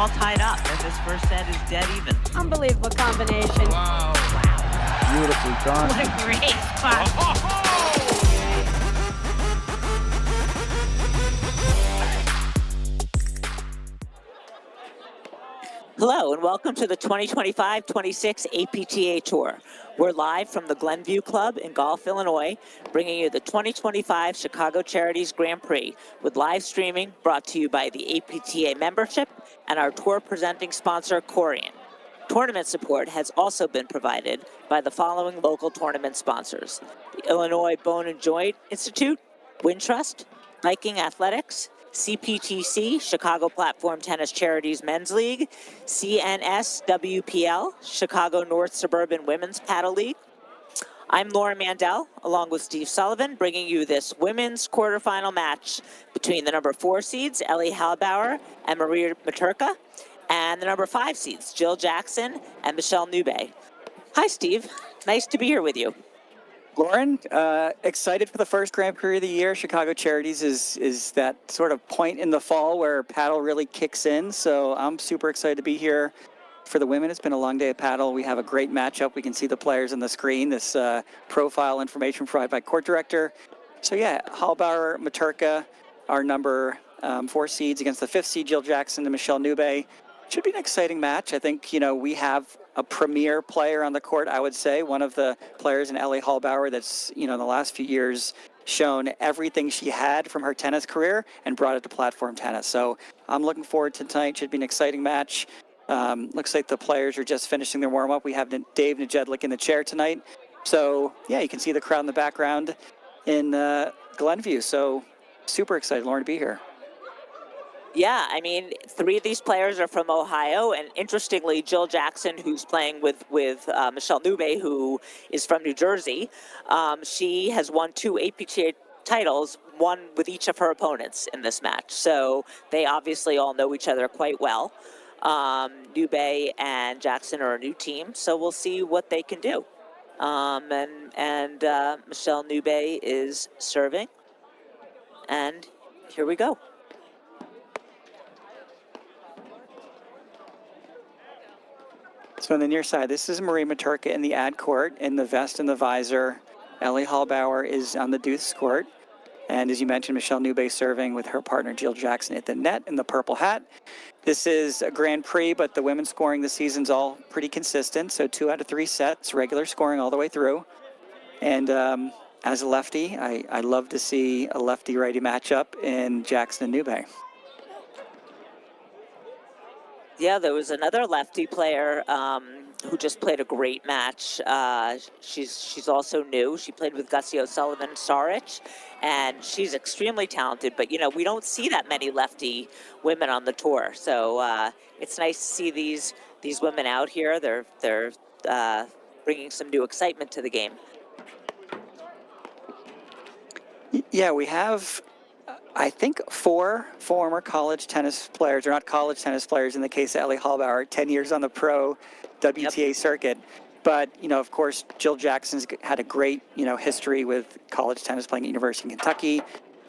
all tied up, and this first set is dead even. Unbelievable combination. Wow. Beautifully done. What a great spot. Hello and welcome to the 2025-26 APTA Tour. We're live from the Glenview Club in Gulf, Illinois, bringing you the 2025 Chicago Charities Grand Prix with live streaming brought to you by the APTA membership and our tour presenting sponsor, Corian. Tournament support has also been provided by the following local tournament sponsors: the Illinois Bone and Joint Institute, Wintrust, Viking Athletics, CPTC, Chicago Platform Tennis Charities Men's League, CNSWPL, Chicago North Suburban Women's Paddle League. I'm Laura Mandel, along with Steve Sullivan, bringing you this women's quarterfinal match between the number 4 seeds, Ellie Halbauer and Maria Matrka, and the number 5 seeds, Jill Jackson and Michelle Ncube. Hi, Steve. Nice to be here with you. Lauren, excited for the first Grand Prix of the year. Chicago Charities is that sort of point in the fall where paddle really kicks in. So I'm super excited to be here for the women. It's been a long day of paddle. We have a great matchup. We can see the players on the screen. This profile information provided by court director. So yeah, Halbauer, Matrka, our number 4 seeds against the 5th seed, Jill Jackson and Michelle Ncube. Should be an exciting match. I think, we have a premier player on the court, I would say. One of the players in Ellie Halbauer that's, in the last few years shown everything she had from her tennis career and brought it to platform tennis. So I'm looking forward to tonight. Should be an exciting match. Looks like the players are just finishing their warm-up. We have Dave Najedlik in the chair tonight. So, yeah, you can see the crowd in the background in Glenview. So super excited, Lauren, to be here. Yeah, 3 of these players are from Ohio, and interestingly, Jill Jackson, who's playing with Michelle Ncube, who is from New Jersey, she has won 2 APTA titles, one with each of her opponents in this match. So they obviously all know each other quite well. Ncube and Jackson are a new team, so we'll see what they can do. And Michelle Ncube is serving, and here we go. So on the near side, this is Maria Matrka in the ad court, in the vest and the visor. Ellie Halbauer is on the deuce court. And as you mentioned, Michelle Ncube serving with her partner Jill Jackson at the net in the purple hat. This is a Grand Prix, but the women's scoring this season's all pretty consistent. So 2 out of 3 sets, regular scoring all the way through. And as a lefty, I love to see a lefty-righty matchup in Jackson and Ncube. Yeah, there was another lefty player who just played a great match. She's also new. She played with Gussie O'Sullivan Sarich, and she's extremely talented. But, we don't see that many lefty women on the tour. So it's nice to see these women out here. They're bringing some new excitement to the game. Yeah, we have, I think, 4 former college tennis players, or not college tennis players in the case of Ellie Halbauer, 10 years on the pro WTA circuit. But, of course, Jill Jackson's had a great, history with college tennis, playing at University of Kentucky.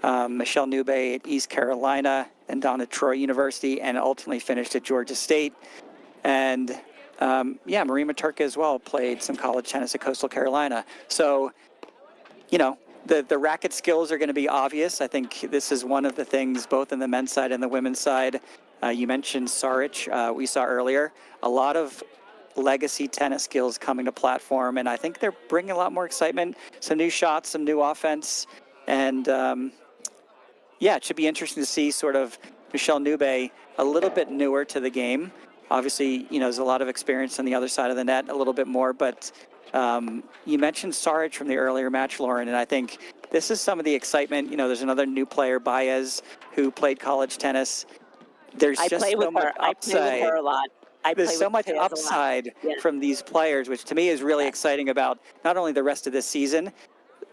Michelle Ncube at East Carolina, and down at Troy University, and ultimately finished at Georgia State. And, Maria Matrka as well played some college tennis at Coastal Carolina. So, the racket skills are going to be obvious. I think this is one of the things, both in the men's side and the women's side. You mentioned Sarich, we saw earlier. A lot of legacy tennis skills coming to platform, and I think they're bringing a lot more excitement, some new shots, some new offense. And, it should be interesting to see sort of Michelle Ncube a little bit newer to the game. Obviously, there's a lot of experience on the other side of the net, a little bit more, but you mentioned Sarich from the earlier match, Lauren, and I think this is some of the excitement. There's another new player, Baez, who played college tennis. There's just so much upside. I play with her a lot. There's so much upside from these players, which to me is really exciting about not only the rest of this season,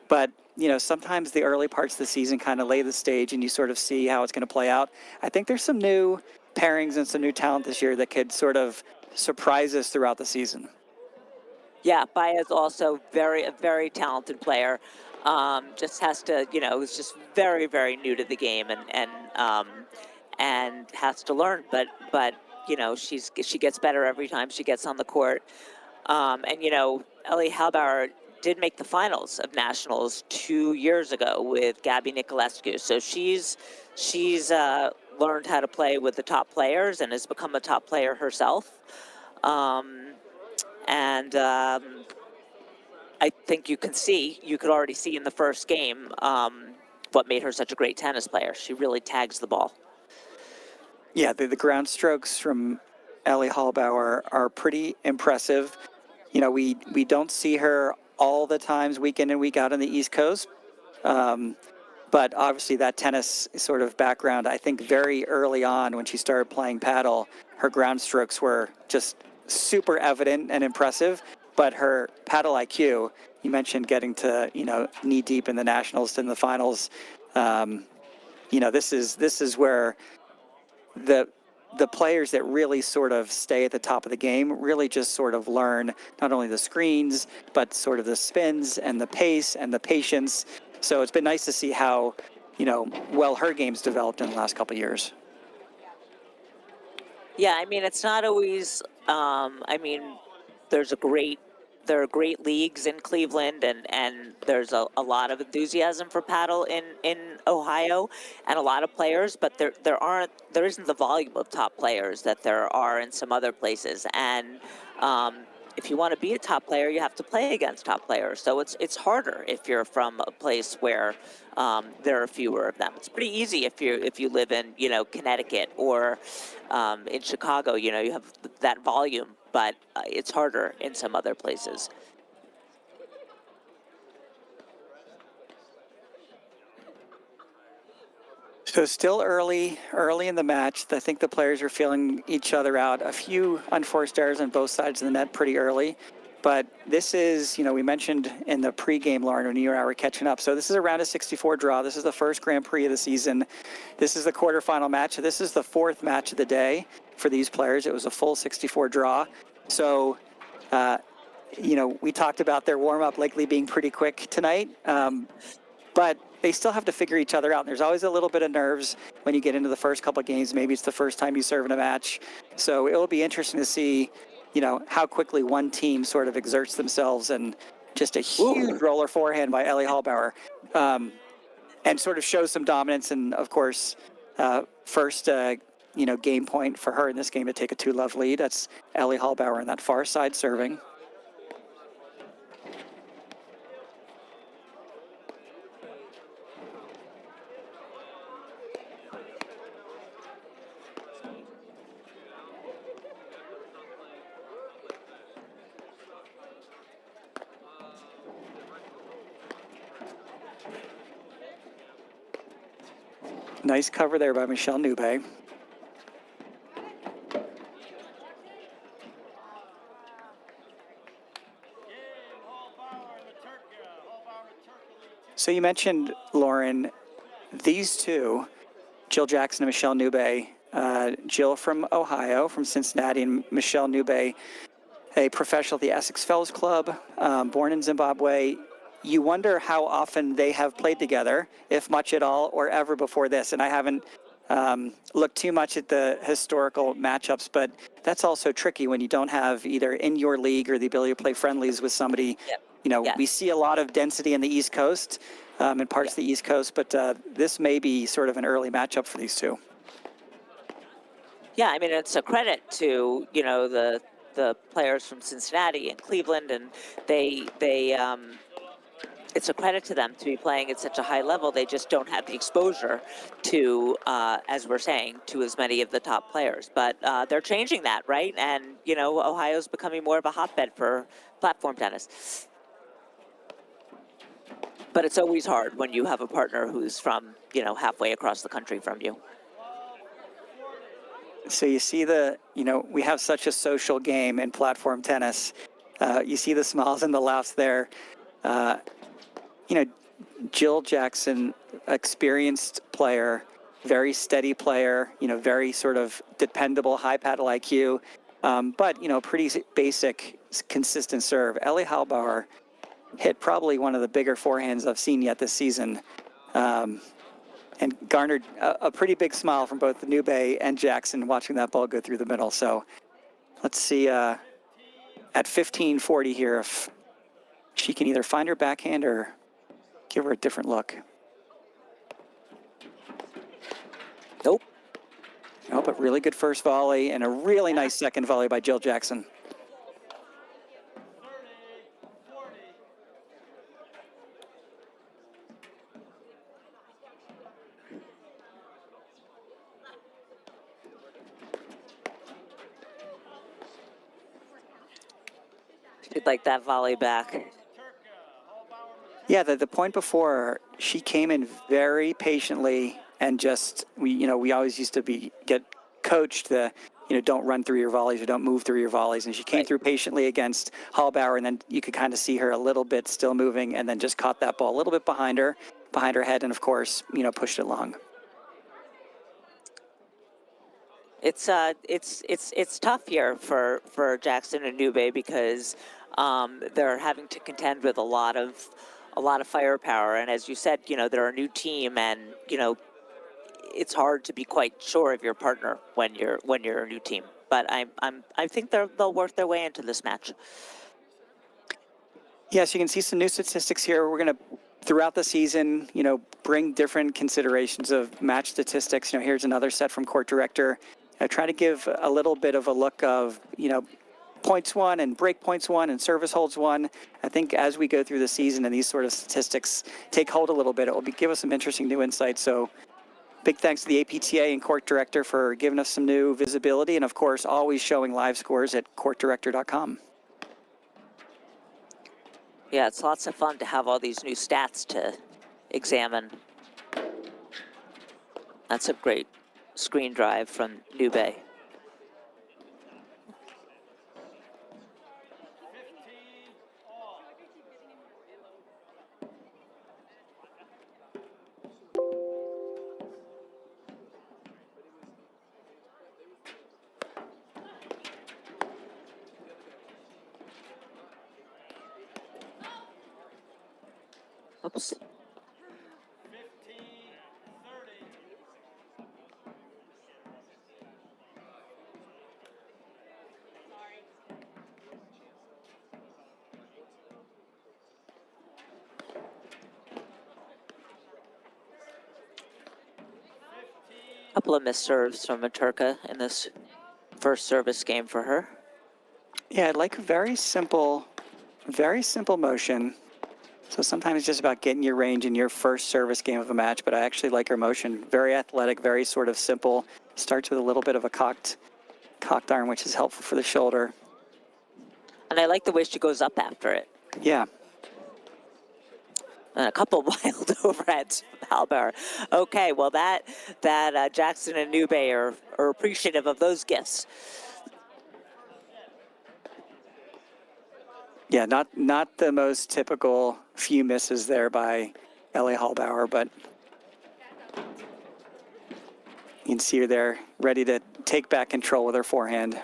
but, sometimes the early parts of the season kind of lay the stage and you sort of see how it's going to play out. I think there's some new pairings and some new talent this year that could sort of surprise us throughout the season. Yeah, Baez also a very talented player. Just has to, is just very, very new to the game and has to learn. But she gets better every time she gets on the court. And Ellie Halbauer did make the finals of nationals 2 years ago with Gabby Nicolescu. So she's learned how to play with the top players and has become a top player herself. I think you could already see in the first game what made her such a great tennis player. She really tags the ball. Yeah, the ground strokes from Ellie Halbauer are pretty impressive. We don't see her all the times week in and week out on the East Coast. But obviously that tennis sort of background, I think very early on when she started playing paddle, her ground strokes were just super evident and impressive. But her paddle IQ, you mentioned getting to, knee deep in the nationals and the finals. This is where the players that really sort of stay at the top of the game really just sort of learn not only the screens, but sort of the spins and the pace and the patience. So it's been nice to see how, well her game's developed in the last couple of years. Yeah, it's not always, there are great leagues in Cleveland, and there's a lot of enthusiasm for paddle in Ohio, and a lot of players, but there isn't the volume of top players that there are in some other places. And if you want to be a top player, you have to play against top players. So it's harder if you're from a place where there are fewer of them. It's pretty easy if you live in Connecticut or in Chicago. You have that volume, but it's harder in some other places. So still early in the match. I think the players are feeling each other out. A few unforced errors on both sides of the net pretty early. But this is, we mentioned in the pregame, Lauren, when you and I were catching up. So this is a round of 64 draw. This is the first Grand Prix of the season. This is the quarterfinal match. This is the fourth match of the day for these players. It was a full 64 draw. So, we talked about their warm-up likely being pretty quick tonight. But they still have to figure each other out. And there's always a little bit of nerves when you get into the first couple of games. Maybe it's the first time you serve in a match. So it'll be interesting to see, how quickly one team sort of exerts themselves, and just a huge roller forehand by Ellie Halbauer, and sort of shows some dominance. And of course, first, game point for her in this game to take a 2-love lead. That's Ellie Halbauer on that far side serving. Nice cover there by Michelle Ncube. So you mentioned, Lauren, these two, Jill Jackson and Michelle Ncube, Jill from Ohio, from Cincinnati, and Michelle Ncube, a professional at the Essex Fells Club, born in Zimbabwe. You wonder how often they have played together, if much at all, or ever before this. And I haven't looked too much at the historical matchups, but that's also tricky when you don't have either in your league or the ability to play friendlies with somebody. Yep. We see a lot of density in the East Coast, in parts of the East Coast, but this may be sort of an early matchup for these two. Yeah, it's a credit to, the players from Cincinnati and Cleveland, and it's a credit to them to be playing at such a high level. They just don't have the exposure to, as we're saying, to as many of the top players. But they're changing that, right? And, Ohio's becoming more of a hotbed for platform tennis. But it's always hard when you have a partner who's from, halfway across the country from you. So you see we have such a social game in platform tennis. You see the smiles and the laughs there. Jill Jackson, experienced player, very steady player, very sort of dependable, high paddle IQ, but, pretty basic, consistent serve. Ellie Halbauer hit probably one of the bigger forehands I've seen yet this season. and garnered a pretty big smile from both Ncube and Jackson watching that ball go through the middle. So let's see at 15-40 here if she can either find her backhand or give her a different look. Nope. Oh, but really good first volley and a really nice second volley by Jill Jackson. She'd like that volley back. Yeah, the point before, she came in very patiently and just, we always used to get coached the, don't run through your volleys or don't move through your volleys. And she came through patiently against Halbauer, and then you could kind of see her a little bit still moving, and then just caught that ball a little bit behind her head, and of course, pushed it long. It's tough here for Jackson and Ncube because they're having to contend with a lot of firepower, and as you said, they're a new team, and it's hard to be quite sure of your partner when you're a new team. But I think they'll work their way into this match. Yes, you can see some new statistics here. We're going to, throughout the season, bring different considerations of match statistics. Here's another set from Court Director. I try to give a little bit of a look of, points won and break points won and service holds won. I think as we go through the season and these sort of statistics take hold a little bit, it will give us some interesting new insights. So big thanks to the APTA and Court Director for giving us some new visibility, and of course, always showing live scores at courtdirector.com. Yeah, it's lots of fun to have all these new stats to examine. That's a great screen drive from Ncube. Oops. Couple of missed serves from Matrka in this first service game for her. Yeah, I'd like a very simple motion. So sometimes it's just about getting your range in your first service game of a match, but I actually like her motion. Very athletic, very sort of simple. Starts with a little bit of a cocked arm, which is helpful for the shoulder. And I like the way she goes up after it. Yeah. And a couple wild overheads from Halbauer. Okay, well that Jackson and Ncube are appreciative of those gifts. Yeah, not the most typical few misses there by Ellie Halbauer, but you can see her there ready to take back control with her forehand.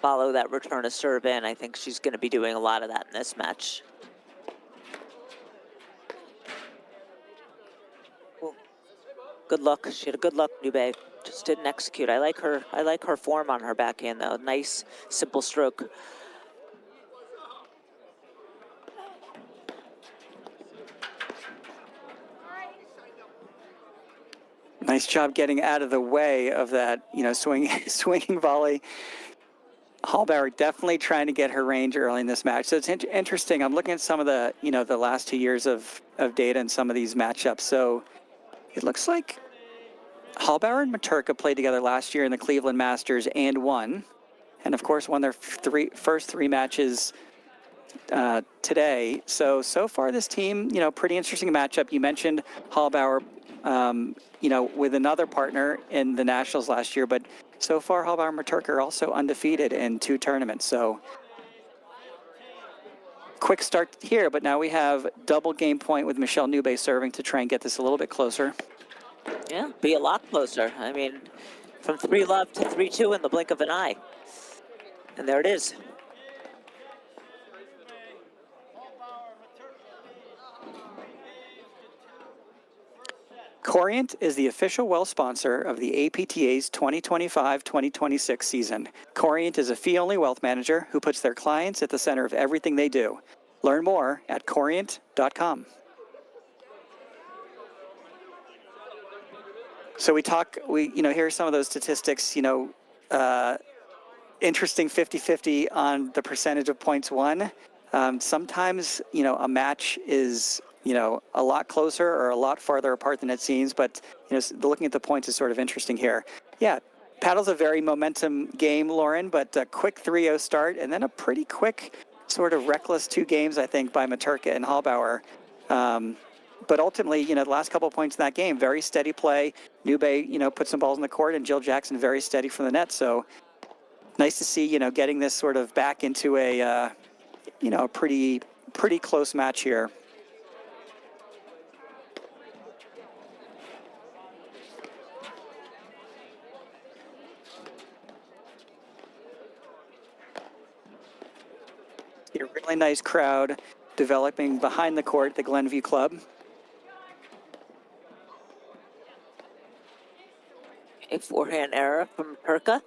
Follow that return of serve in. I think she's going to be doing a lot of that in this match. Ooh. Good look. She had a good look, Ncube. Just didn't execute. I like her form on her backhand though. Nice, simple stroke. Nice job getting out of the way of that, swinging volley. Halbauer definitely trying to get her range early in this match. So it's interesting. I'm looking at some of the, the last 2 years of data in some of these matchups. So it looks like Halbauer and Matrka played together last year in the Cleveland Masters and won. And of course, won their first three matches today. So far this team, pretty interesting matchup. You mentioned Halbauer, with another partner in the Nationals last year, but so far Halbauer and Matrka are also undefeated in 2 tournaments. So quick start here, but now we have double game point with Michelle Ncube serving to try and get this a little bit closer. Yeah, be a lot closer. I mean, from 3-love to 3-2 in the blink of an eye. And there it is. Corient is the official well sponsor of the APTA's 2025-2026 season. Corient is a fee-only wealth manager who puts their clients at the center of everything they do. Learn more at corient.com. So here are some of those statistics, interesting 50-50 on the percentage of points won. Sometimes, a match is, a lot closer or a lot farther apart than it seems, but, looking at the points is sort of interesting here. Yeah, paddle's a very momentum game, Lauren, but a quick 3-0 start and then a pretty quick sort of reckless 2 games, I think, by Matrka and Halbauer. But ultimately, the last couple of points in that game, very steady play. Ncube, put some balls in the court, and Jill Jackson very steady from the net. So nice to see, getting this sort of back into a, pretty close match here. A really nice crowd developing behind the court, the Glenview Club. A forehand error from Matrka.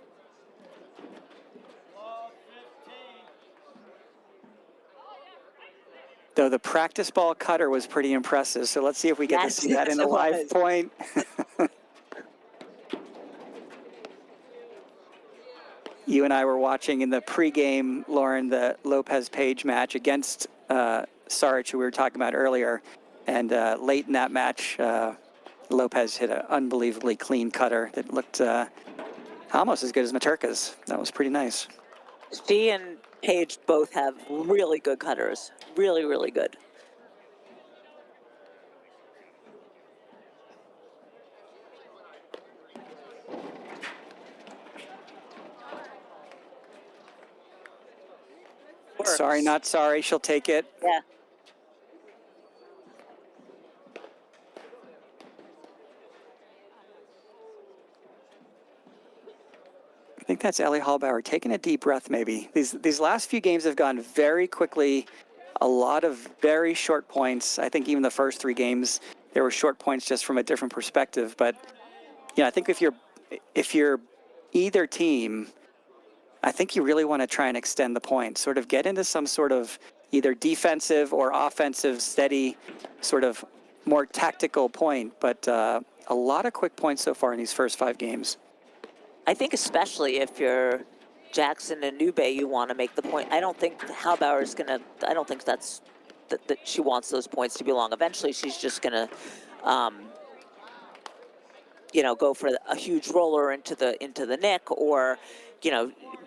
Though the practice ball cutter was pretty impressive, so let's see if we get to see that in a live point. You and I were watching in the pregame, Lauren, the Lopez-Page match against Sarich, who we were talking about earlier. And late in that match, Lopez hit an unbelievably clean cutter that looked almost as good as Matrka's. That was pretty nice. She and Page both have really good cutters. Really, really good. Sorry, not sorry. She'll take it. Yeah. I think that's Ellie Halbauer taking a deep breath maybe. These last few games have gone very quickly. A lot of very short points. I think even the first 3 games, there were short points just from a different perspective. But, I think if you're either team, I think you really want to try and extend the points, sort of get into some sort of either defensive or offensive, steady, sort of more tactical point. But a lot of quick points so far in these first 5 games. I think especially if you're Jackson and Ncube, you want to make the point. I don't think Halbauer is going to, I don't think that she wants those points to be long. Eventually, she's just going to, go for a huge roller into the nick or,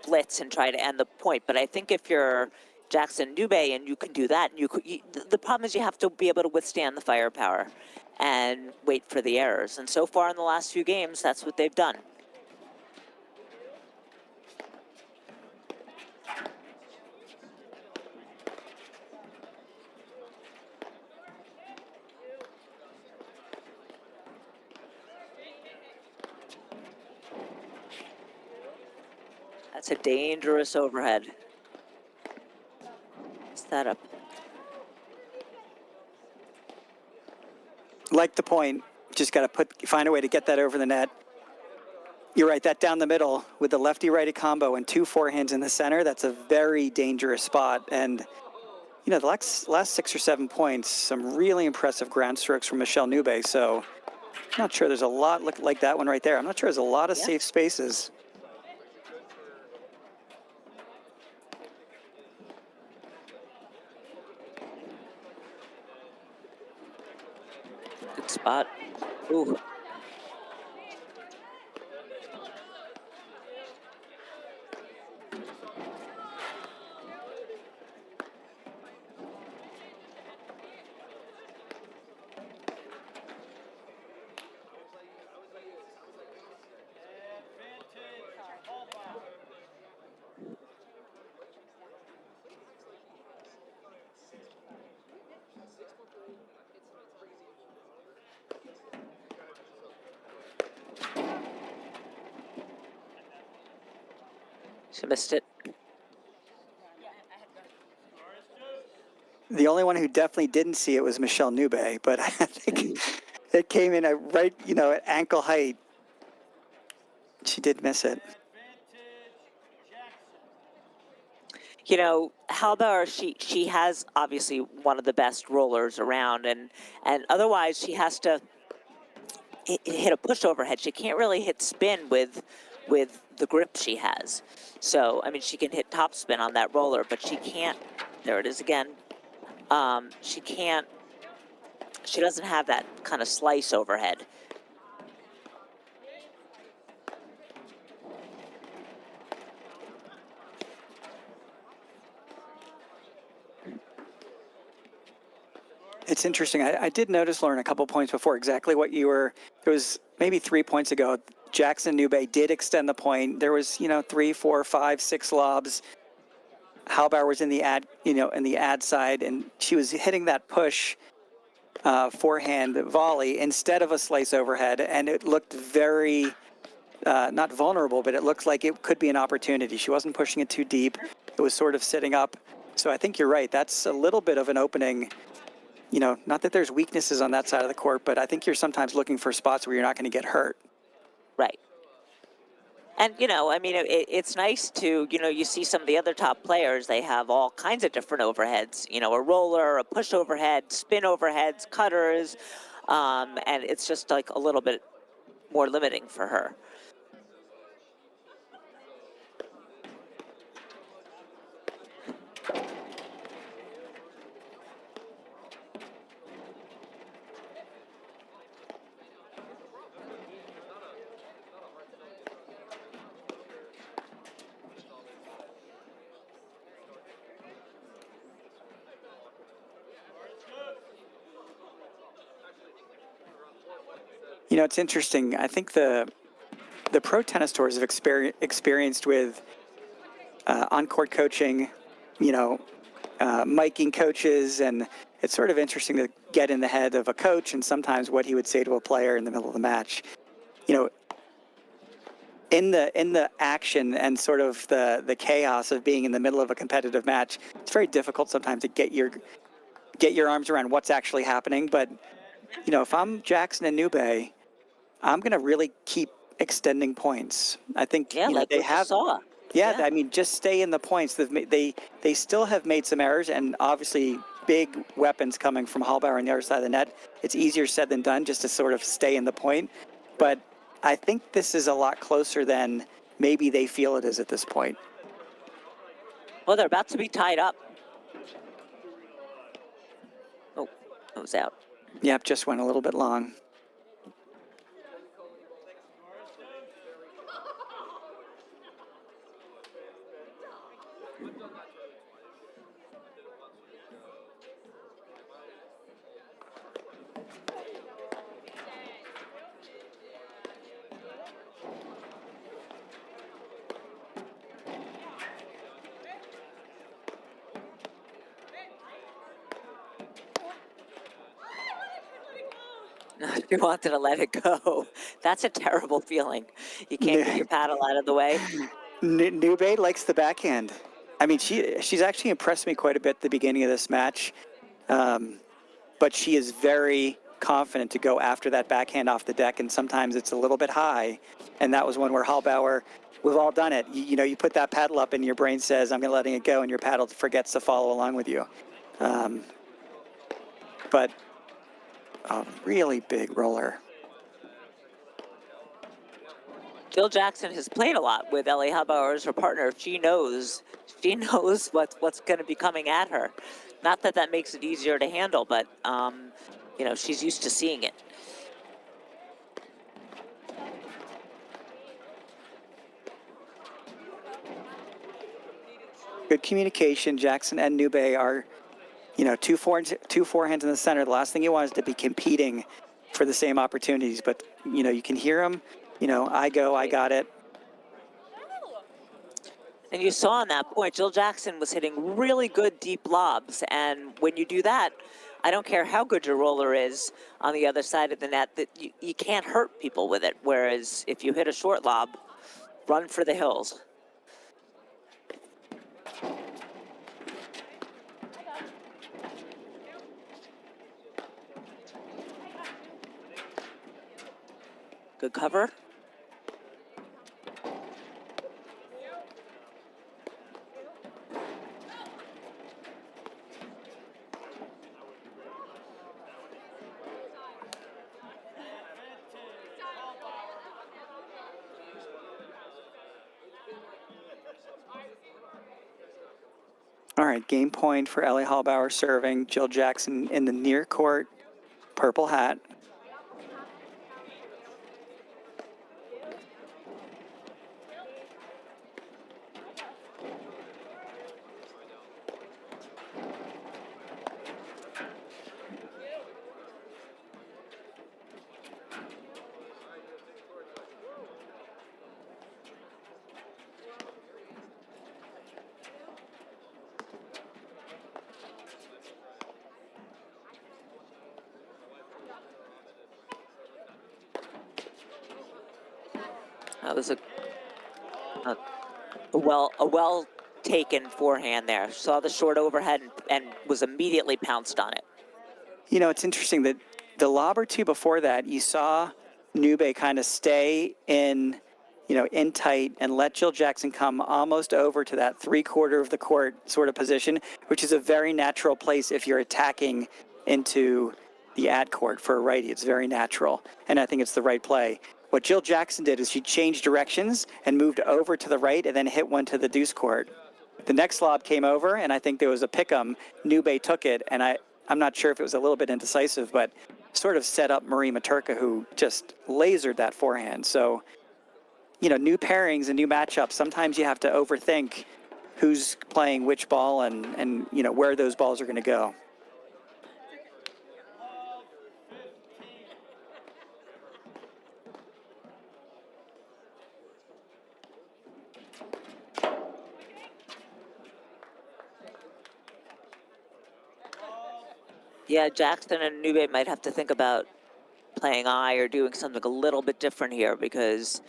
blitz and try to end the point. But I think if you're Jackson Ncube and you can do that, the problem is you have to be able to withstand the firepower and wait for the errors. And so far in the last few games, that's what they've done. That's a dangerous overhead. Set up. Like the point, just got to find a way to get that over the net. You're right, that down the middle with the lefty-righty combo and 2 forehands in the center, that's a very dangerous spot. And, the last 6 or 7 points, some really impressive ground strokes from Michelle Ncube. So I'm not sure there's a lot like that one right there. I'm not sure there's a lot of safe spaces. Good spot. Ooh. She missed it. The only one who definitely didn't see it was Michelle Ncube, but I think It came in at right, at ankle height. She did miss it. Halbauer, she has obviously one of the best rollers around, and otherwise she has to hit a push overhead. She can't really hit spin with the grip she has. So, I mean, she can hit top spin on that roller, but she can't, there it is again. She doesn't have that kind of slice overhead. It's interesting. I did notice, Lauren, a couple points before exactly what you were. It was maybe 3 points ago. Jackson Ncube did extend the point. There was, 3, 4, 5, 6 lobs. Halbauer was in the ad side, and she was hitting that push forehand volley instead of a slice overhead, and it looked very not vulnerable, but it looked like it could be an opportunity. She wasn't pushing it too deep. It was sort of sitting up. So I think you're right. That's a little bit of an opening. Not that there's weaknesses on that side of the court, but I think you're sometimes looking for spots where you're not going to get hurt. Right. And, I mean, it's nice to, you see some of the other top players, they have all kinds of different overheads, a roller, a push overhead, spin overheads, cutters, and it's just like a little bit more limiting for her. It's interesting. I think the pro tennis tours have experienced with on-court coaching, miking coaches, and it's sort of interesting to get in the head of a coach and sometimes what he would say to a player in the middle of the match. In the action and sort of the chaos of being in the middle of a competitive match, it's very difficult sometimes to get your arms around what's actually happening. But if I'm Jackson and Ncube, I'm going to really keep extending points. I think they have. Yeah, I mean, just stay in the points. They still have made some errors, and obviously big weapons coming from Halbauer on the other side of the net. It's easier said than done just to sort of stay in the point. But I think this is a lot closer than maybe they feel it is at this point. Well, they're about to be tied up. Oh, that was out. Yep, just went a little bit long. You wanted to let it go. That's a terrible feeling. You can't get your paddle out of the way. Ncube likes the backhand. I mean, she's actually impressed me quite a bit at the beginning of this match, but she is very confident to go after that backhand off the deck, and sometimes it's a little bit high, and that was one where Halbauer, we've all done it. You put that paddle up and your brain says, I'm going to letting it go, and your paddle forgets to follow along with you. But a really big roller. Jill Jackson has played a lot with Ellie Halbauer as her partner. She knows what's going to be coming at her. Not that that makes it easier to handle, but she's used to seeing it. Good communication. Jackson and Ncube are, two forehands in the center. The last thing you want is to be competing for the same opportunities, but you can hear them. I got it. And you saw on that point, Jill Jackson was hitting really good deep lobs. And when you do that, I don't care how good your roller is on the other side of the net, that you can't hurt people with it. Whereas if you hit a short lob, run for the hills. Good cover. All right, game point for Ellie Halbauer serving. Jill Jackson in the near court, purple hat. That was a well taken forehand there. Saw the short overhead and was immediately pounced on it. You know, it's interesting that the lob or two before that, you saw Ncube kind of stay in, you know, in tight and let Jill Jackson come almost over to that 3/4 of the court sort of position, which is a very natural place if you're attacking into the ad court for a righty. It's very natural, and I think it's the right play. What Jill Jackson did is she changed directions and moved over to the right and then hit one to the deuce court. The next lob came over, and I think there was a pick-em. Ncube took it, and I'm not sure if it was a little bit indecisive, but sort of set up Marie Matrka, who just lasered that forehand. So, you know, new pairings and new matchups, sometimes you have to overthink who's playing which ball and you know, where those balls are going to go. Yeah, Jackson and Ncube might have to think about playing eye or doing something a little bit different here because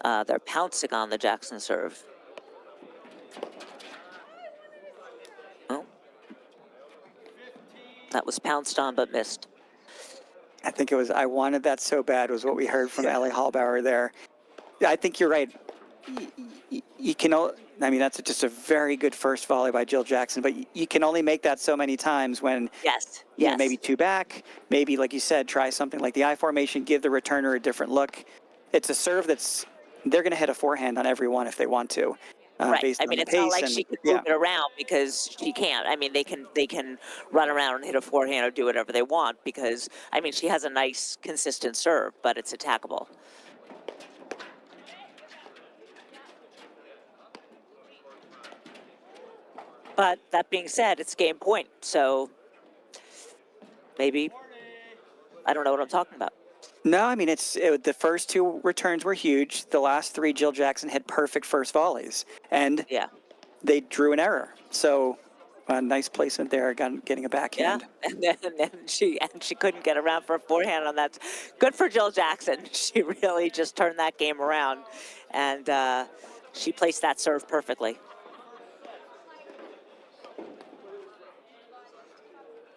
they're pouncing on the Jackson serve. Oh. That was pounced on but missed. I think it was, I wanted that so bad was what we heard from Ellie Halbauer there. I think you're right. You can, I mean, that's just a very good first volley by Jill Jackson, but you can only make that so many times when, you know, maybe two back, maybe, like you said, try something like the I formation, give the returner a different look. It's a serve that's, they're going to hit a forehand on every one if they want to. Right. I mean, it's not like she could move it around because she can't. I mean, they can run around and hit a forehand or do whatever they want because, I mean, she has a nice, consistent serve, but it's attackable. But that being said, it's game point, so maybe, I don't know what I'm talking about. No, I mean, the first two returns were huge. The last three, Jill Jackson hit perfect first volleys, and they drew an error. So a nice placement there, getting a backhand. Yeah, and then she couldn't get around for a forehand on that. Good for Jill Jackson. She really just turned that game around, and she placed that serve perfectly.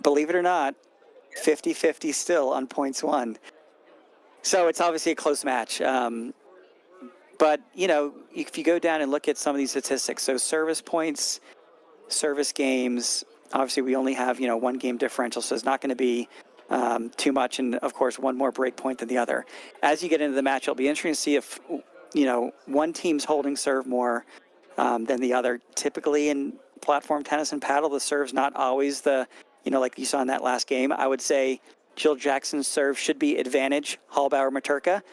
Believe it or not, 50-50 still on points won. So it's obviously a close match. But, you know, if you go down and look at some of these statistics, so service points, service games, obviously we only have, you know, one game differential, so it's not going to be too much. And, of course, one more break point than the other. As you get into the match, it'll be interesting to see if, you know, one team's holding serve more than the other. Typically in platform tennis and paddle, the serve's not always the, you know, like you saw in that last game. I would say Jill Jackson's serve should be advantage Halbauer Matrka,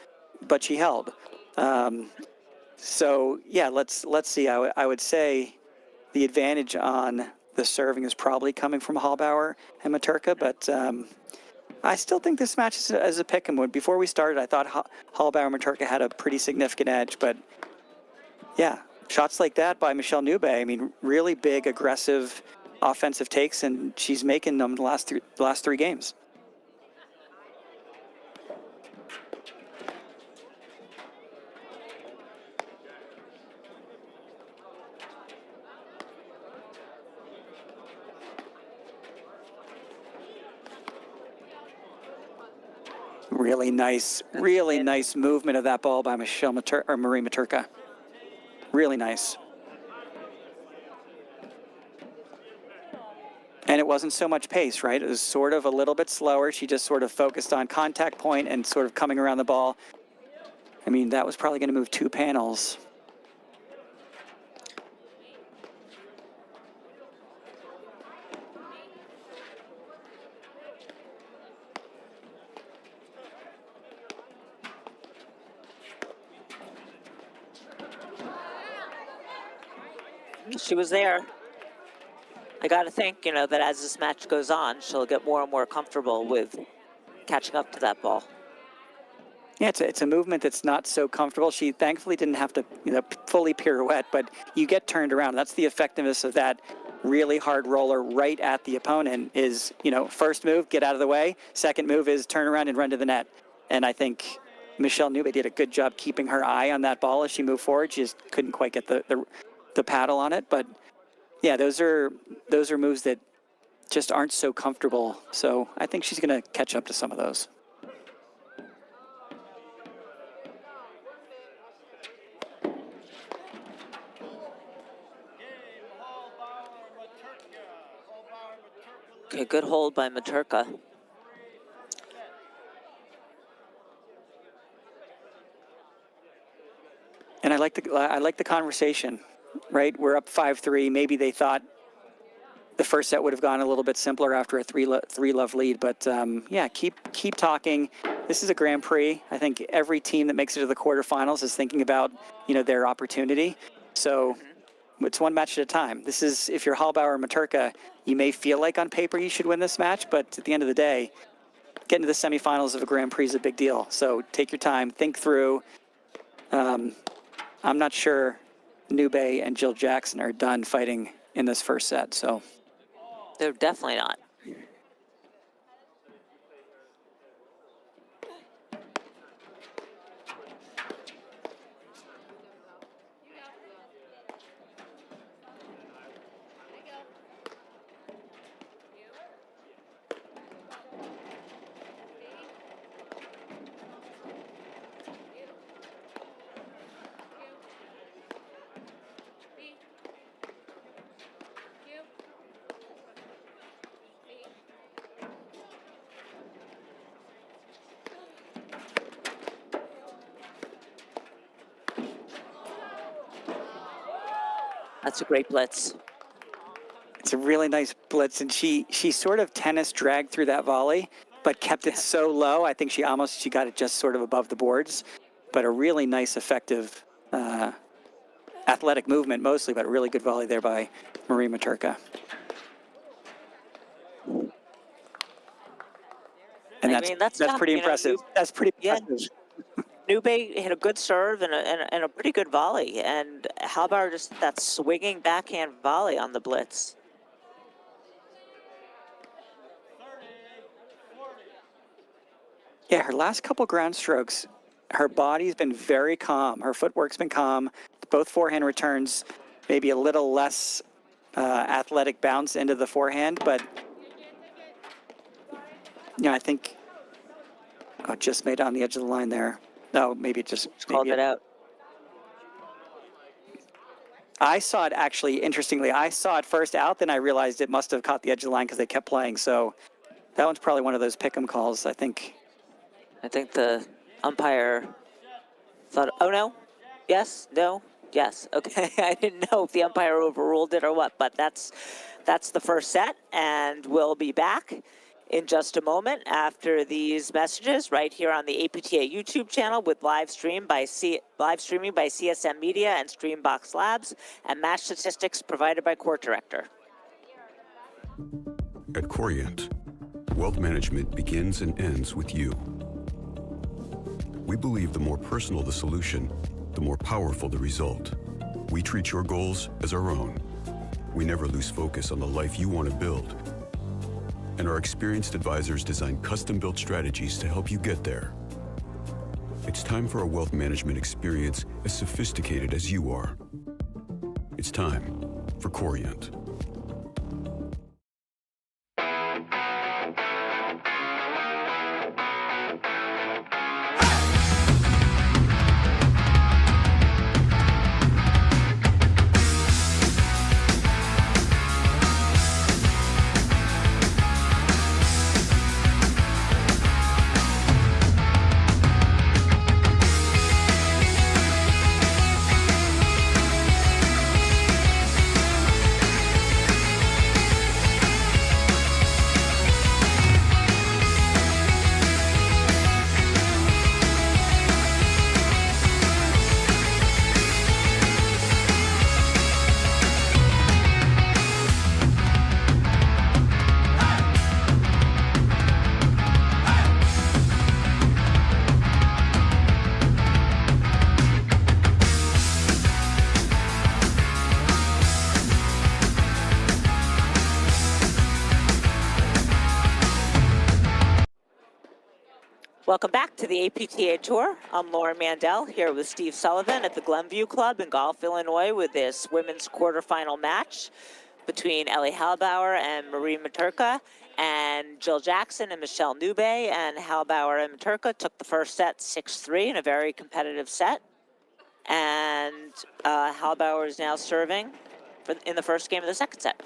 but she held. So yeah, let's see. I would say the advantage on the serving is probably coming from Halbauer and Matrka, but I still think this match is a pick 'em. Before we started, I thought Halbauer Matrka had a pretty significant edge, but yeah, shots like that by Michelle Ncube. I mean, really big, aggressive, offensive takes, and she's making them the last three games. Really nice movement of that ball by Marie Matrka. Really nice. And it wasn't so much pace, right? It was sort of a little bit slower. She just sort of focused on contact point and sort of coming around the ball. I mean, that was probably going to move 2 panels. She was there. I got to think, you know, that as this match goes on, she'll get more and more comfortable with catching up to that ball. Yeah, it's a movement that's not so comfortable. She thankfully didn't have to, you know, fully pirouette, but you get turned around. That's the effectiveness of that really hard roller right at the opponent is, you know, first move, get out of the way. Second move is turn around and run to the net. And I think Michelle Ncube did a good job keeping her eye on that ball as she moved forward. She just couldn't quite get the paddle on it, but yeah, those are moves that just aren't so comfortable. So I think she's going to catch up to some of those. Okay, good hold by Matrka. And I like the conversation, right? We're up 5-3. Maybe they thought the first set would have gone a little bit simpler after a 3-love lead, but yeah, keep talking. This is a Grand Prix. I think every team that makes it to the quarterfinals is thinking about, you know, their opportunity. So it's one match at a time. This is, if you're Halbauer or Matrka, you may feel like on paper you should win this match, but at the end of the day, getting to the semifinals of a Grand Prix is a big deal. So take your time, think through. I'm not sure Ncube and Jill Jackson are done fighting in this first set, so. They're definitely not. That's a great blitz. It's a really nice blitz, and she sort of tennis dragged through that volley, but kept it so low. I think she got it just sort of above the boards, but a really nice, effective, athletic movement mostly, but a really good volley there by Marie Matrka. And that's pretty impressive. That's pretty impressive. Ncube hit a good serve and a pretty good volley, and Halbauer just that swinging backhand volley on the blitz. Yeah, her last couple ground strokes, her body's been very calm. Her footwork's been calm. Both forehand returns, maybe a little less athletic bounce into the forehand, but yeah, I think just made it on the edge of the line there. No, maybe it just called it out. I saw it actually, interestingly, I saw it first out, then I realized it must have caught the edge of the line because they kept playing. So that one's probably one of those pick'em calls, I think. I think the umpire thought, oh no, yes, no, yes. Okay, I didn't know if the umpire overruled it or what, but that's the first set, and we'll be back in just a moment after these messages right here on the APTA YouTube channel with live streaming by CSM Media and Streambox Labs and match statistics provided by Court Director. At Corient, wealth management begins and ends with you. We believe the more personal the solution, the more powerful the result. We treat your goals as our own. We never lose focus on the life you want to build. And our experienced advisors design custom-built strategies to help you get there. It's time for a wealth management experience as sophisticated as you are. It's time for Corient. Welcome back to the APTA Tour. I'm Lauren Mandel here with Steve Sullivan at the Glenview Club in Golf, Illinois, with this women's quarterfinal match between Ellie Halbauer and Marie Matrka, and Jill Jackson and Michelle Ncube. And Halbauer and Matrka took the first set 6-3 in a very competitive set. And Halbauer is now serving in the first game of the second set.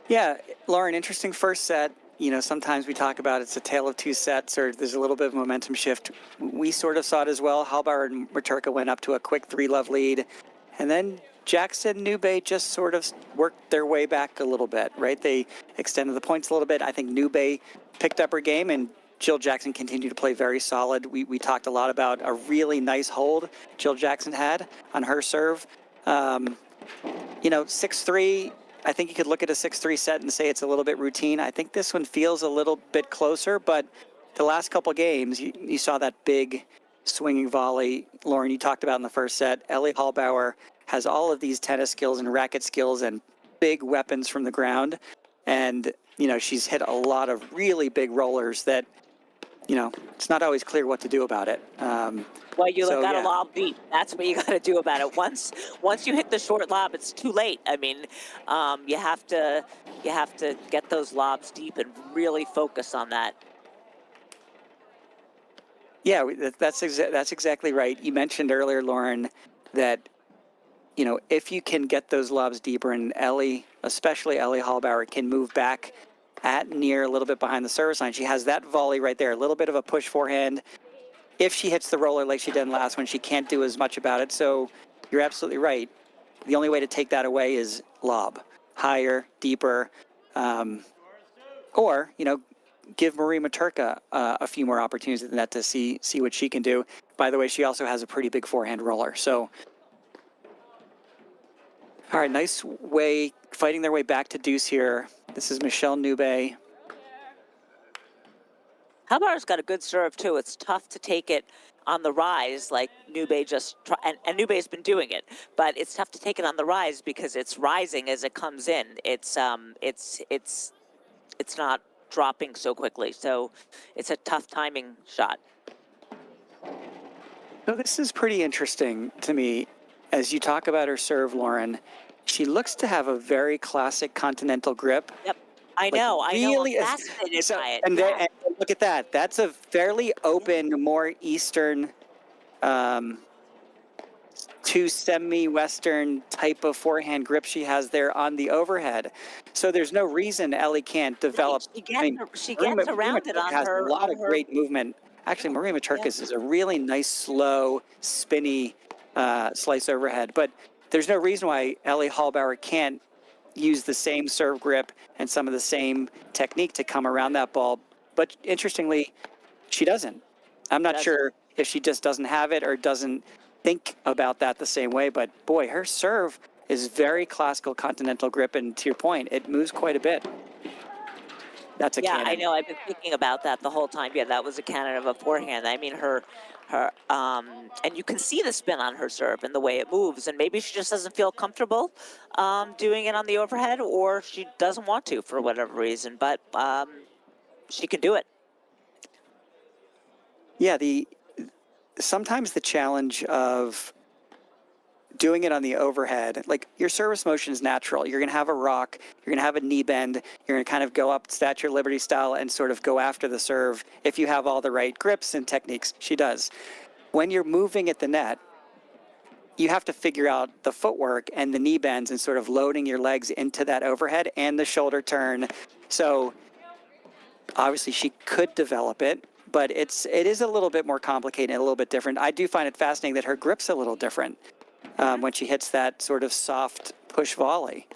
Yeah, Lauren, interesting first set. You know, sometimes we talk about it's a tale of two sets or there's a little bit of momentum shift. We sort of saw it as well. Halbauer and Matrka went up to a quick 3-love lead. And then Jackson, Ncube just sort of worked their way back a little bit, right? They extended the points a little bit. I think Ncube picked up her game, and Jill Jackson continued to play very solid. We talked a lot about a really nice hold Jill Jackson had on her serve. You know, 6-3, I think you could look at a 6-3 set and say it's a little bit routine. I think this one feels a little bit closer, but the last couple games, you saw that big swinging volley, Lauren, you talked about in the first set. Ellie Halbauer has all of these tennis skills and racket skills and big weapons from the ground. And, you know, she's hit a lot of really big rollers that, you know, it's not always clear what to do about it. Well, you got to lob deep. That's what you got to do about it. Once you hit the short lob, it's too late. I mean, you have to get those lobs deep and really focus on that. Yeah, that's exactly right. You mentioned earlier, Lauren, that, you know, if you can get those lobs deeper, and Ellie, especially Ellie Halbauer, can move back at near a little bit behind the service line. She has that volley right there, a little bit of a push forehand. If she hits the roller like she did last one, she can't do as much about it. So you're absolutely right. The only way to take that away is lob, higher, deeper, or, you know, give Marie Matrka a few more opportunities than that to see what she can do. By the way, she also has a pretty big forehand roller. So, all right, nice way, fighting their way back to deuce here. This is Michelle Ncube. Halbauer's got a good serve, too. It's tough to take it on the rise, like Ncube just and Nube's been doing it, but it's tough to take it on the rise because it's rising as it comes in. It's not dropping so quickly, so it's a tough timing shot. So this is pretty interesting to me. As you talk about her serve, Lauren, she looks to have a very classic continental grip. Yep, I know. Really I'm fascinated by it. And, and look at that. That's a fairly open, more Eastern, to semi-Western type of forehand grip she has there on the overhead. So there's no reason Ellie can't develop. Right. She gets around it on has her. A lot of great movement. Actually, Marie Matrka is a really nice, slow, spinny slice overhead. But there's no reason why Ellie Halbauer can't use the same serve grip and some of the same technique to come around that ball. But interestingly, she doesn't. I'm not sure if she just doesn't have it or doesn't think about that the same way. But boy, her serve is very classical continental grip. And to your point, it moves quite a bit. That's a cannon. I know. I've been thinking about that the whole time. Yeah, that was a cannon of a forehand. I mean, and you can see the spin on her serve and the way it moves. And maybe she just doesn't feel comfortable doing it on the overhead, or she doesn't want to for whatever reason. But she can do it. Yeah, sometimes the challenge of doing it on the overhead, like your service motion is natural. You're going to have a rock, you're going to have a knee bend, you're going to kind of go up Statue of Liberty style and sort of go after the serve if you have all the right grips and techniques. She does. When you're moving at the net, you have to figure out the footwork and the knee bends and sort of loading your legs into that overhead and the shoulder turn. So obviously she could develop it, but it is a little bit more complicated and a little bit different. I do find it fascinating that her grip's a little different when she hits that sort of soft push volley.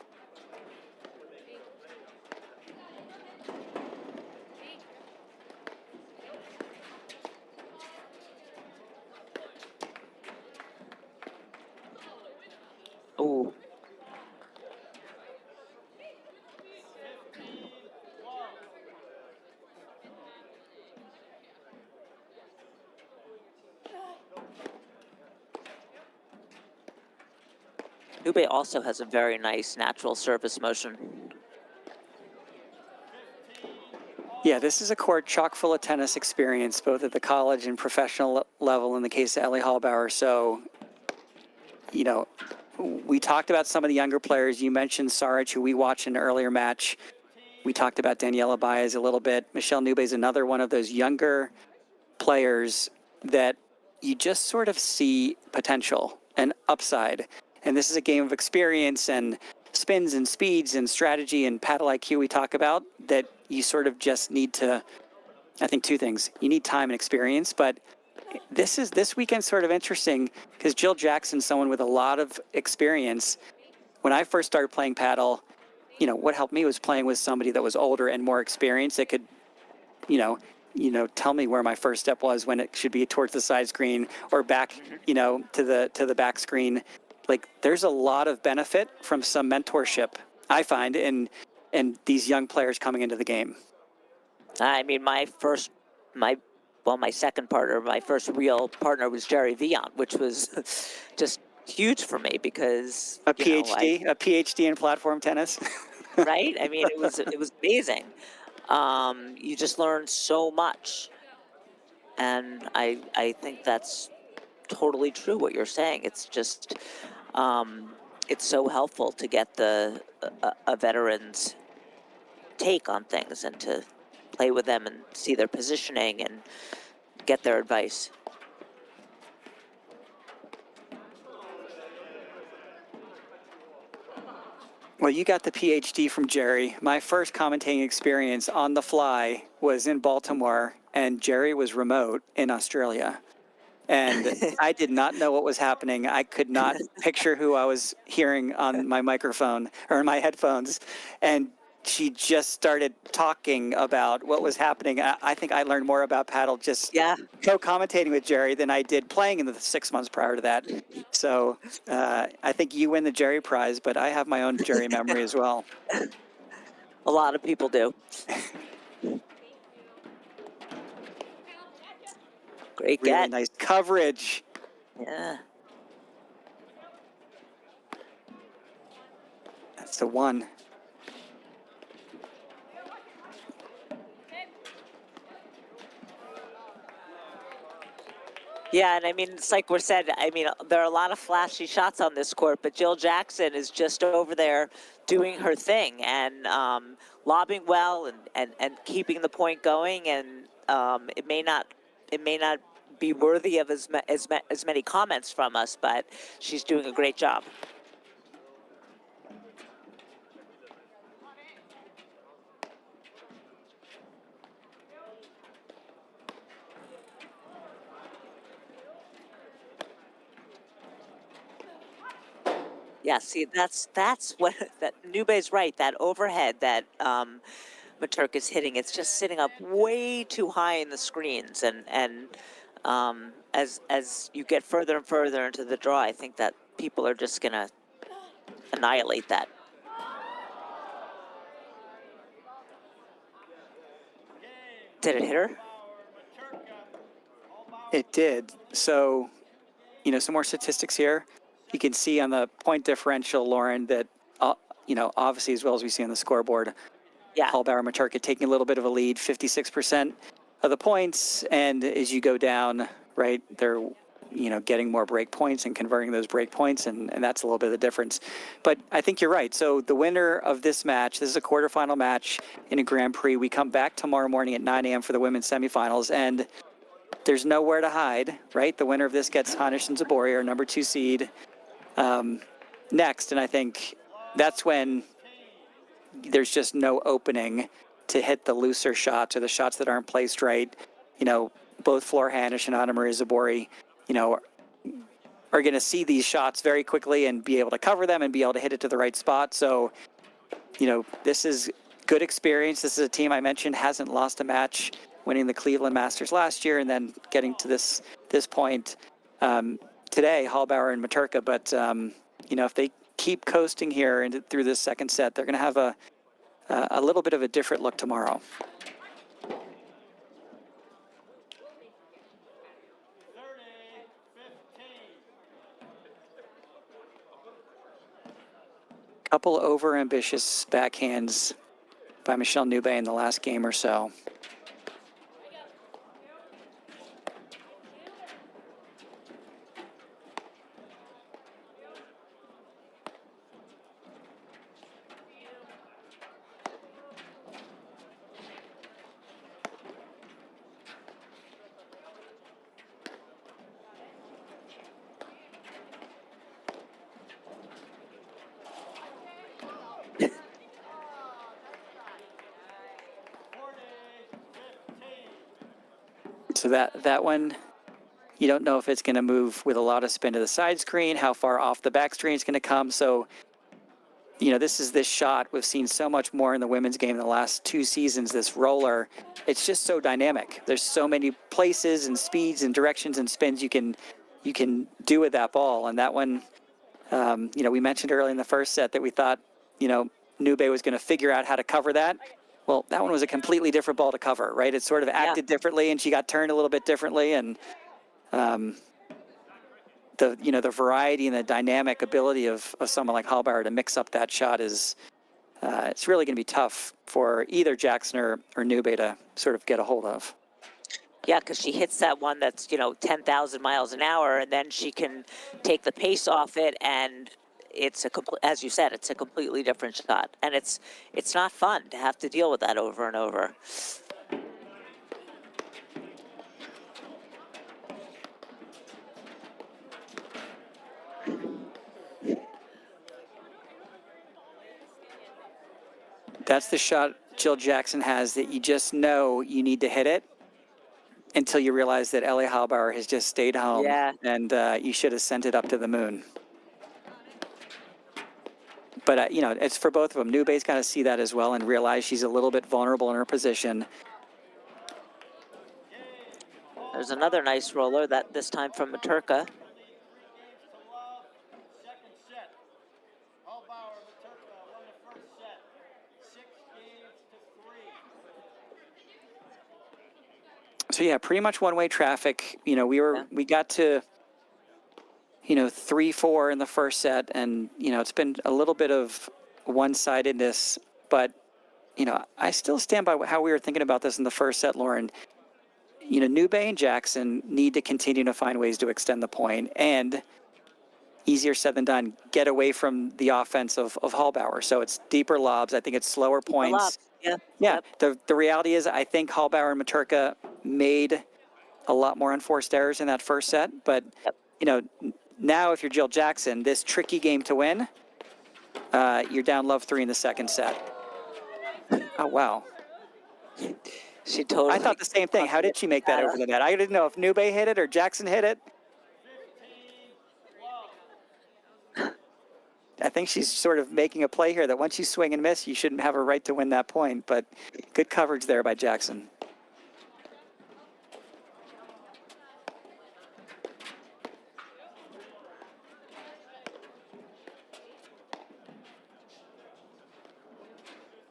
Ooh. Ncube also has a very nice natural surface motion. Yeah, this is a court chock full of tennis experience, both at the college and professional level in the case of Ellie Halbauer. So, you know, we talked about some of the younger players. You mentioned Saric, who we watched in an earlier match. We talked about Daniela Baez a little bit. Michelle Ncube is another one of those younger players that you just sort of see potential and upside. And this is a game of experience and spins and speeds and strategy and paddle IQ we talk about that you sort of just need to, I think, two things. You need time and experience, but this weekend's sort of interesting because Jill Jackson's someone with a lot of experience. When I first started playing paddle, you know, what helped me was playing with somebody that was older and more experienced that could, you know, tell me where my first step was, when it should be towards the side screen or back, you know, to the back screen. Like, there's a lot of benefit from some mentorship, I find, in these young players coming into the game. I mean, my second partner, my first real partner was Jerry Vion, which was just huge for me because a PhD in platform tennis. Right? I mean, it was amazing. You just learn so much, and I think that's totally true what you're saying. It's just it's so helpful to get a veteran's take on things and to play with them and see their positioning and get their advice. Well, you got the PhD from Jerry. My first commentating experience on the fly was in Baltimore, and Jerry was remote in Australia. And I did not know what was happening. I could not picture who I was hearing on my microphone or in my headphones. And she just started talking about what was happening. I think I learned more about paddle just co-commentating with Jerry than I did playing in the 6 months prior to that. So I think you win the Jerry prize, but I have my own Jerry memory as well. A lot of people do. Great really get. Nice coverage. Yeah. That's the one. Yeah, and I mean, it's like we said, I mean, there are a lot of flashy shots on this court, but Jill Jackson is just over there doing her thing and lobbing well and keeping the point going. And it may not be worthy of as many comments from us, but she's doing a great job. Yeah, see, that's what that Ncube's right. That overhead that Matrka is hitting, it's just sitting up way too high in the screens, and as you get further and further into the draw, I think that people are just gonna annihilate that. Did it hit her? It did. So, you know, some more statistics here. You can see on the point differential, Lauren, that, you know, obviously as well as we see on the scoreboard, Halbauer Matrka taking a little bit of a lead, 56% of the points. And as you go down, right, they're, you know, getting more break points and converting those break points, and that's a little bit of the difference. But I think you're right. So the winner of this match, this is a quarterfinal match in a Grand Prix. We come back tomorrow morning at 9 a.m. for the women's semifinals, and there's nowhere to hide, right? The winner of this gets Hanish and Zabori, our number 2 seed, next. And I think that's when there's just no opening to hit the looser shots or the shots that aren't placed right. You know, both Flora Hanish and Anna Maria Zabori, you know, are going to see these shots very quickly and be able to cover them and be able to hit it to the right spot. So, you know, this is good experience. This is a team I mentioned hasn't lost a match, winning the Cleveland Masters last year and then getting to this point today, Halbauer and Matrka. But, you know, if they keep coasting here and through this second set, they're going to have a little bit of a different look tomorrow. Couple over-ambitious backhands by Michelle Nube in the last game or so. So that one, you don't know if it's going to move with a lot of spin to the side screen, how far off the back screen it's going to come. So, you know, this shot we've seen so much more in the women's game in the last 2 seasons, this roller. It's just so dynamic. There's so many places and speeds and directions and spins you can do with that ball. And that one, you know, we mentioned early in the first set that we thought, you know, Nube was going to figure out how to cover that. Well, that one was a completely different ball to cover, right? It sort of acted differently, and she got turned a little bit differently, and the variety and the dynamic ability of someone like Halbauer to mix up that shot is it's really going to be tough for either Jackson or Nube to sort of get a hold of. Yeah, because she hits that one that's 10,000 miles an hour, and then she can take the pace off it, and it's as you said, it's a completely different shot, and it's not fun to have to deal with that over and over. That's the shot Jill Jackson has that you just know you need to hit it until you realize that Ellie Halbauer has just stayed home, and you should have sent it up to the moon. But, you know, it's for both of them. Nube's got to see that as well and realize she's a little bit vulnerable in her position. There's another nice roller, this time from Matrka. So, yeah, pretty much one-way traffic. You know, we got to 3-4 in the first set, and it's been a little bit of one-sidedness, but I still stand by how we were thinking about this in the first set, Lauren. Nube and Jackson need to continue to find ways to extend the point, and easier said than done, get away from the offense of Halbauer. So it's deeper lobs. I think it's slower points. Yeah. Yep. The reality is I think Halbauer and Matrka made a lot more unforced errors in that first set, but now if you're Jill Jackson, this tricky game to win, you're down love 3 in the second set. Oh, wow. She totally. I thought the same thing. How did she make that over the net? I didn't know if Nube hit it or Jackson hit it. I think she's sort of making a play here that once you swing and miss, you shouldn't have a right to win that point, but good coverage there by Jackson.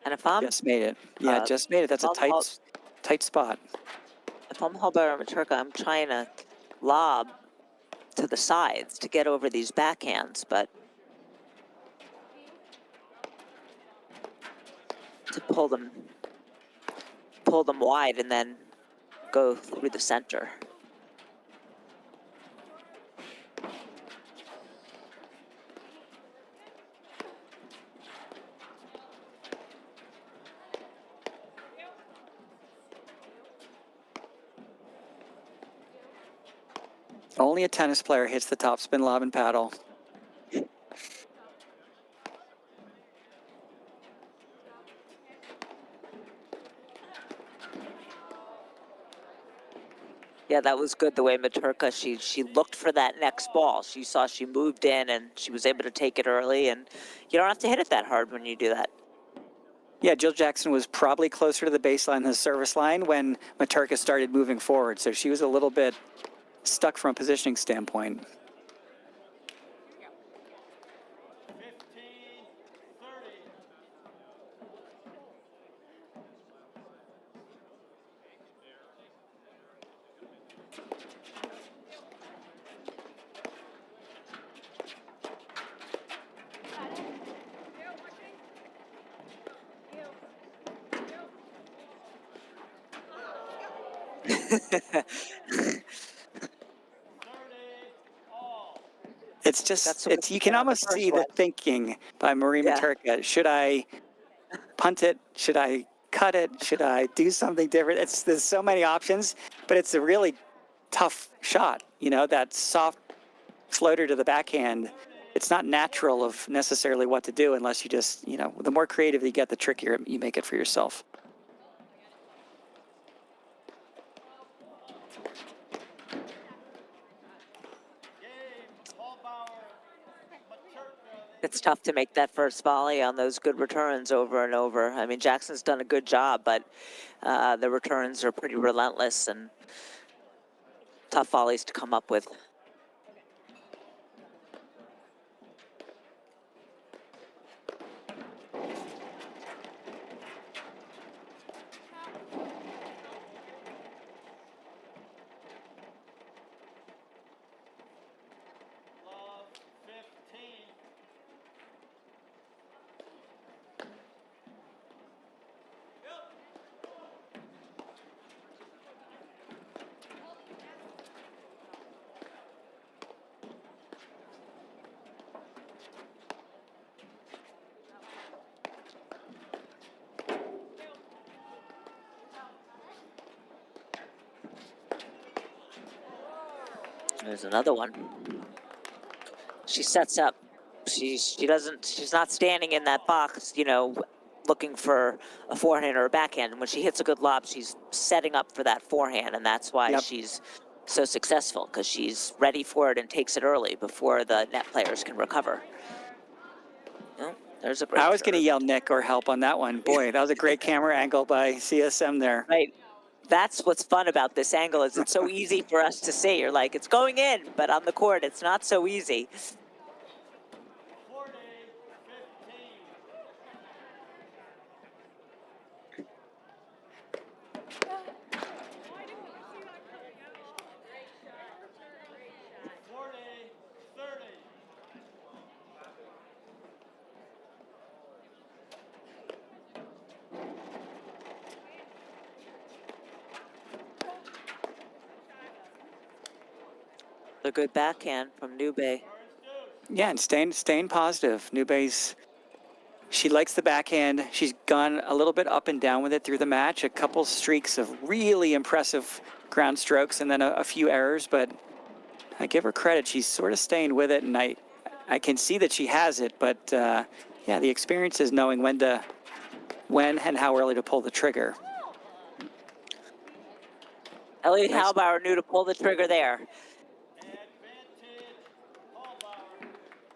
And if I'm just made it, yeah, just made it. That's a tight spot. If I'm Halbauer and Matrka, I'm trying to lob to the sides to get over these backhands, but to pull them wide and then go through the center. Only a tennis player hits the topspin lob and paddle. Yeah, that was good the way Matrka, she looked for that next ball. She saw she moved in and she was able to take it early, and you don't have to hit it that hard when you do that. Yeah, Jill Jackson was probably closer to the baseline than the service line when Matrka started moving forward, so she was a little bit stuck from a positioning standpoint. It's just, That's what you we can did on the almost first see the one. thinking by Marie Yeah. Matrka. Should I punt it? Should I cut it? Should I do something different? There's so many options, but it's a really tough shot. You know, that soft floater to the backhand. It's not natural of necessarily what to do unless you just, you know, the more creative you get, the trickier you make it for yourself. It's tough to make that first volley on those good returns over and over. I mean, Jackson's done a good job, but the returns are pretty relentless and tough volleys to come up with. There's another one. She sets up. She's not standing in that box, you know, looking for a forehand or a backhand. When she hits a good lob, she's setting up for that forehand, and that's why she's so successful, because she's ready for it and takes it early before the net players can recover. Oh, there's a great I was going to serve. yell Nick or help on that one. Boy, that was a great camera angle by CSM there. Right. That's what's fun about this angle, is it's so easy for us to see. You're like, it's going in, but on the court, it's not so easy. A good backhand from Ncube. Yeah, and staying positive. Nube's, she likes the backhand. She's gone a little bit up and down with it through the match. A couple streaks of really impressive ground strokes and then a few errors, but I give her credit. She's sort of staying with it, and I can see that she has it, but yeah, the experience is knowing when and how early to pull the trigger. Elliot Halbauer knew to pull the trigger there.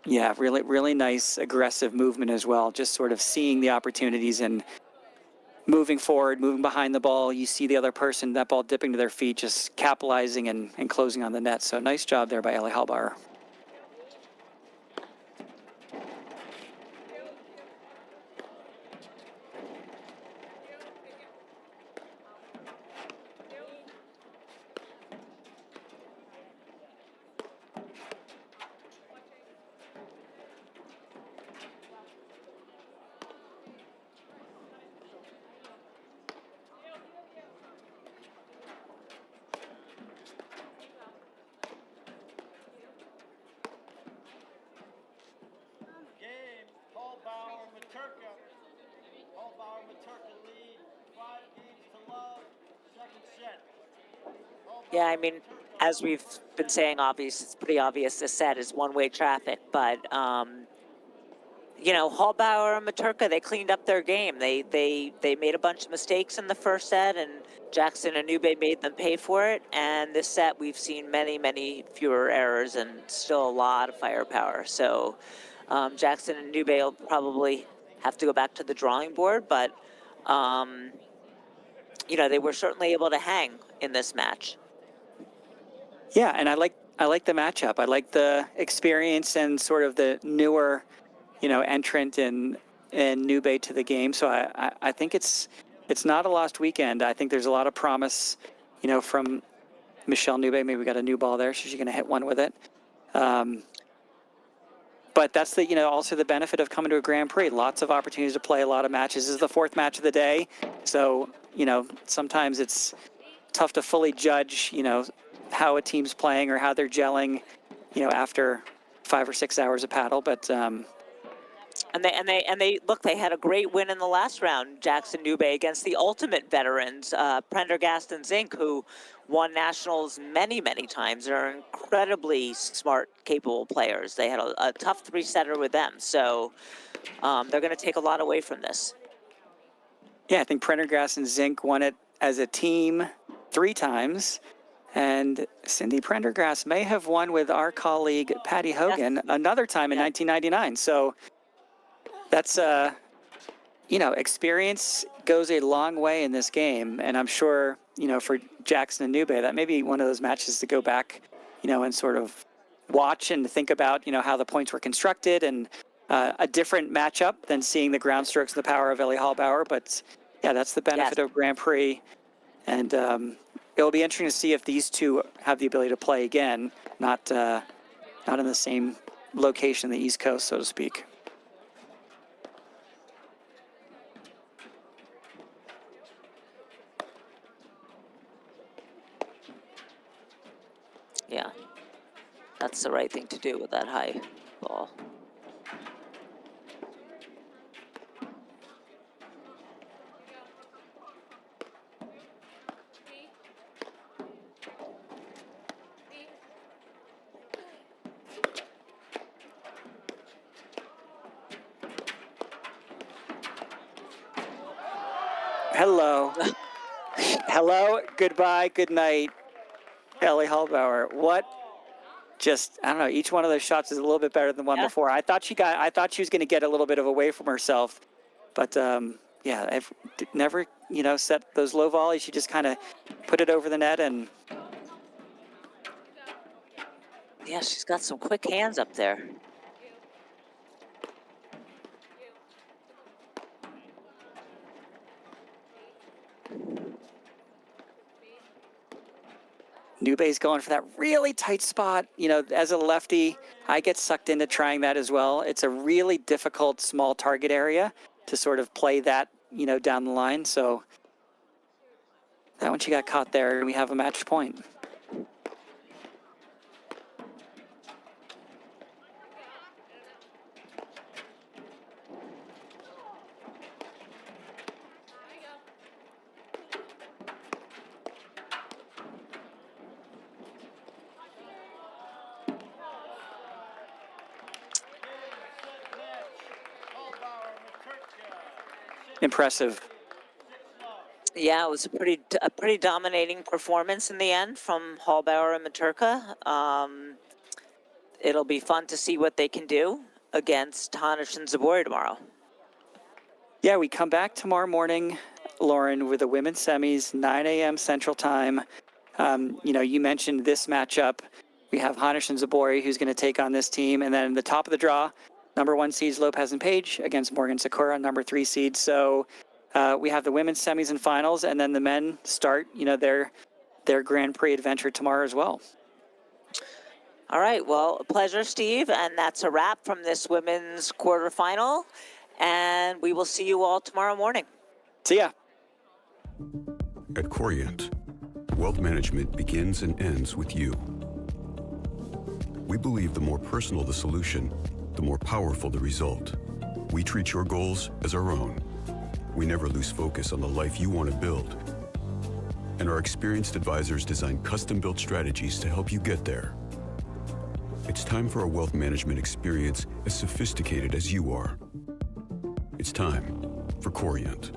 Yeah, really nice aggressive movement as well. Just sort of seeing the opportunities and moving forward, moving behind the ball. You see the other person, that ball dipping to their feet, just capitalizing and closing on the net. So nice job there by Elliot Halbauer. Halbauer, Matrka lead, 5 games to love, second set. Yeah, I mean, as we've been saying, it's pretty obvious this set is one-way traffic, but, you know, Halbauer and Matrka, they cleaned up their game. They made a bunch of mistakes in the first set, and Jackson and Ncube made them pay for it. And this set, we've seen many fewer errors and still a lot of firepower. So Jackson and Ncube will probably have to go back to the drawing board, but, you know, they were certainly able to hang in this match. Yeah, and I like the matchup. I like the experience and sort of the newer, you know, entrant in Ncube to the game. So I think it's not a lost weekend. I think there's a lot of promise, you know, from Michelle Ncube. Maybe we got a new ball there, so she's going to hit one with it. But that's the, you know, also the benefit of coming to a Grand Prix. Lots of opportunities to play a lot of matches. This is the 4th match of the day, so you know sometimes it's tough to fully judge, how a team's playing or how they're gelling, after 5 or 6 hours of paddle. But And they look, they had a great win in the last round, Jackson Ncube, against the ultimate veterans, Prendergast and Zink, who won nationals many, many times. They're incredibly smart, capable players. They had a tough three-setter with them, so they're going to take a lot away from this. yeah, I think Prendergast and Zink won it as a team 3 times. And Cindy Prendergast may have won with our colleague Patty Hogan another time in 1999. So that's, experience goes a long way in this game. And I'm sure, for Jackson and Ncube, that may be one of those matches to go back, and sort of watch and think about, how the points were constructed, and a different matchup than seeing the ground strokes and the power of Ellie Halbauer. But yeah, that's the benefit of Grand Prix. And it'll be interesting to see if these two have the ability to play again, not in the same location, the East Coast, so to speak. Yeah, that's the right thing to do with that high ball. Hello. Hello, goodbye, good night, Ellie Halbauer. What? Just, I don't know, each one of those shots is a little bit better than the one before. I thought she was going to get a little bit of away from herself, but yeah, I've never, set those low volleys. She just kind of put it over the net, and Yeah, she's got some quick hands up there. Ncube's going for that really tight spot. As a lefty, I get sucked into trying that as well. It's a really difficult small target area to sort of play that, down the line. So that one, she got caught there, and we have a match point. Impressive. Yeah, it was a pretty dominating performance in the end from Halbauer and Matrka. It'll be fun to see what they can do against Hanish and Zabori tomorrow. Yeah, we come back tomorrow morning, Lauren, with the women's semis, 9 a.m. Central Time. You mentioned this matchup. We have Hanish and Zabori, who's going to take on this team, and then the top of the draw, number 1 seeds Lopez and Page against Morgan Sakura, number 3 seed. So we have the women's semis and finals, and then the men start, their Grand Prix adventure tomorrow as well. All right, well, a pleasure, Steve, and that's a wrap from this women's quarterfinal, and we will see you all tomorrow morning. See ya. At Corient, wealth management begins and ends with you. We believe the more personal the solution, the more powerful the result. We treat your goals as our own. We never lose focus on the life you want to build. And our experienced advisors design custom-built strategies to help you get there. It's time for a wealth management experience as sophisticated as you are. It's time for Corient.